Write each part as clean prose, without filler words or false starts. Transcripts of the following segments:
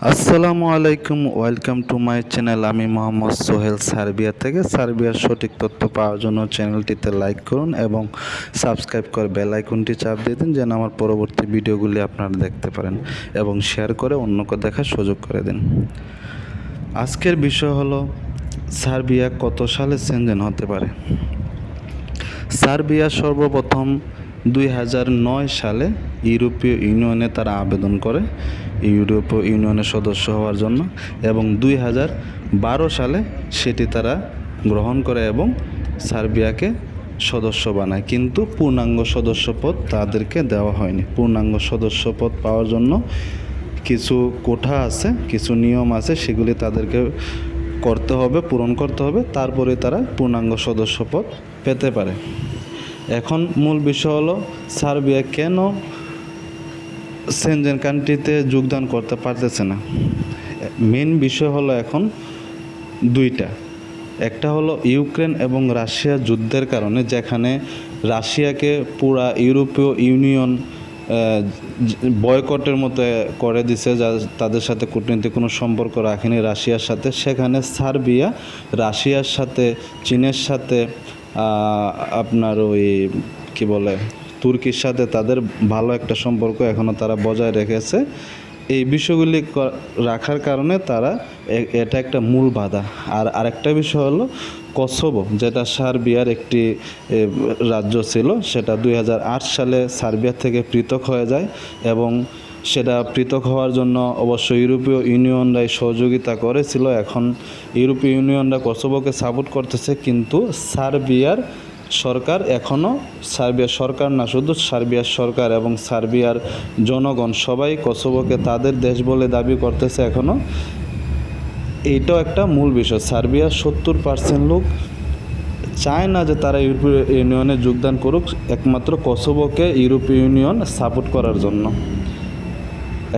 আসসালামু আলাইকুম, welcome to my channel. আমি মোহাম্মদ সোহেল, সার্বিয়া থেকে। সার্বিয়ার সঠিক তথ্য পাওয়ার জন্য চ্যানেলটিতে লাইক করুন এবং সাবস্ক্রাইব করে বেল আইকনটি চাপ দিয়ে দিন, যেন আমার পরবর্তী ভিডিওগুলি আপনারা দেখতে পারেন, এবং শেয়ার করে অন্যকে দেখার সুযোগ করে দিন। আজকের বিষয় হলো সার্বিয়া কত সালে সেনজেন হতে পারে। সার্বিয়া সর্বপ্রথম 2009 সালে ইউরোপীয় ইউনিয়নে তারা আবেদন করে ইউরোপীয় ইউনিয়নের সদস্য হওয়ার জন্য, এবং 2012 সালে সেটি তারা গ্রহণ করে এবং সার্বিয়াকে সদস্য বানায়। কিন্তু পূর্ণাঙ্গ সদস্যপদ তাদেরকে দেওয়া হয়নি। পূর্ণাঙ্গ সদস্যপদ পাওয়ার জন্য কিছু কোঠা আছে, কিছু নিয়ম আছে, সেগুলি তাদেরকে করতে হবে, পূরণ করতে হবে, তারপরে তারা পূর্ণাঙ্গ সদস্যপদ পেতে পারে। এখন মূল বিষয় হলো সার্বিয়া কেন সেনজেন কান্ট্রিতে যোগদান করতে পারতেছে না। মেন বিষয় হলো এখন দুইটা। একটা হলো ইউক্রেন এবং রাশিয়া যুদ্ধের কারণে, যেখানে রাশিয়াকে পুরা ইউরোপীয় ইউনিয়ন বয়কটের মতো করে দিছে, যা তাদের সাথে কূটনৈতিক কোনো সম্পর্ক রাখেনি রাশিয়ার সাথে। সেখানে সার্বিয়া রাশিয়ার সাথে, চীনের সাথে, আপনার ওই কী বলে, তুর্কির সাথে তাদের ভালো একটা সম্পর্ক এখনও তারা বজায় রেখেছে। এই বিষয়গুলি রাখার কারণে তারা এটা একটা মূল বাধা। আর আরেকটা বিষয় হলো কসোভো, যেটা সার্বিয়ার একটি রাজ্য ছিল, সেটা 2008 সালে সার্বিয়া থেকে পৃথক হয়ে যায়, এবং সেটা পৃথক হওয়ার জন্য অবশ্য ইউরোপীয় ইউনিয়নরাই সহযোগিতা করেছিল। এখন ইউরোপীয় ইউনিয়নরা কসোভোকে সাপোর্ট করতেছে, কিন্তু সার্বিয়ার সরকার এখনও, সার্বিয়ার সরকার না, শুধু সার্বিয়ার সরকার এবং সার্বিয়ার জনগণ সবাই কসোভোকে তাদের দেশ বলে দাবি করতেছে এখনও। এইটাও একটা মূল বিষয়। সার্বিয়ার 70% লোক চায় না যে তারা ইউরোপীয় ইউনিয়নে যোগদান করুক, একমাত্র কসোভোকে ইউরোপীয় ইউনিয়ন সাপোর্ট করার জন্য।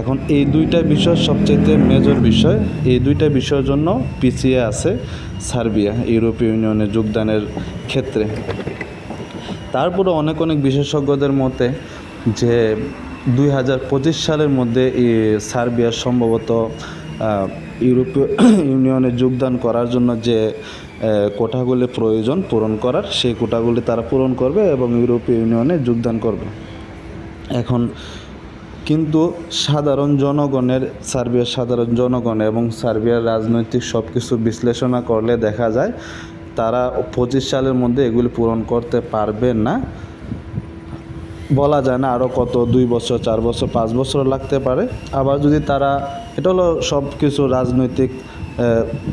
এখন এই দুইটা বিষয় সবচেয়ে মেজর বিষয়। এই দুইটা বিষয়ের জন্য পিছিয়ে আছে সার্বিয়া ইউরোপীয় ইউনিয়নে যোগদানের ক্ষেত্রে। তারপরে অনেক বিশেষজ্ঞদের মতে যে 2025 সালের মধ্যে সার্বিয়া সম্ভবত ইউরোপীয় ইউনিয়নে যোগদান করার জন্য যে কোটাগুলি প্রয়োজন পূরণ করার, সেই কোটাগুলি তারা পূরণ করবে এবং ইউরোপীয় ইউনিয়নে যোগদান করবে। এখন কিন্তু সাধারণ জনগণের, সার্বিয়ার সাধারণ জনগণ এবং সার্বিয়ার রাজনৈতিক সব কিছু বিশ্লেষণা করলে দেখা যায় তারা 25 সালের মধ্যে এগুলি পূরণ করতে পারবে না। বলা যায় না আরও কত, 2 বছর, 4 বছর, 5 বছর লাগতে পারে। আবার যদি তারা, এটা হলো সব কিছু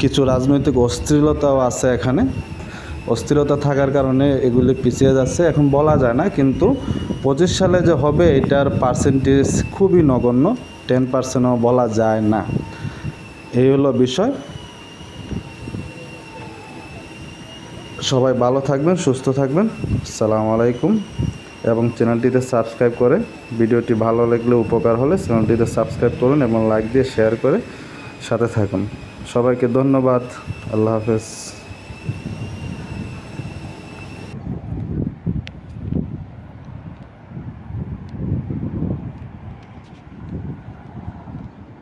কিছু রাজনৈতিক অস্থিরতাও আছে এখানে। অস্থিরতা থাকার কারণে এগুলি পিছিয়ে যাচ্ছে। এখন বলা যায় না, কিন্তু 25 সালে যে হবে এটার পার্সেন্টেজ খুবই নগণ্য, 10%ও বলা যায় না। এই হলো বিষয়। সবাই ভালো থাকবেন, সুস্থ থাকবেন। আসসালামু আলাইকুম। এবং চ্যানেলটিতে সাবস্ক্রাইব করে, ভিডিওটি ভালো লাগলে, উপকার হলে চ্যানেলটিতে সাবস্ক্রাইব করুন এবং লাইক দিয়ে শেয়ার করে সাথে থাকুন। সবাইকে ধন্যবাদ। আল্লাহ হাফেজ।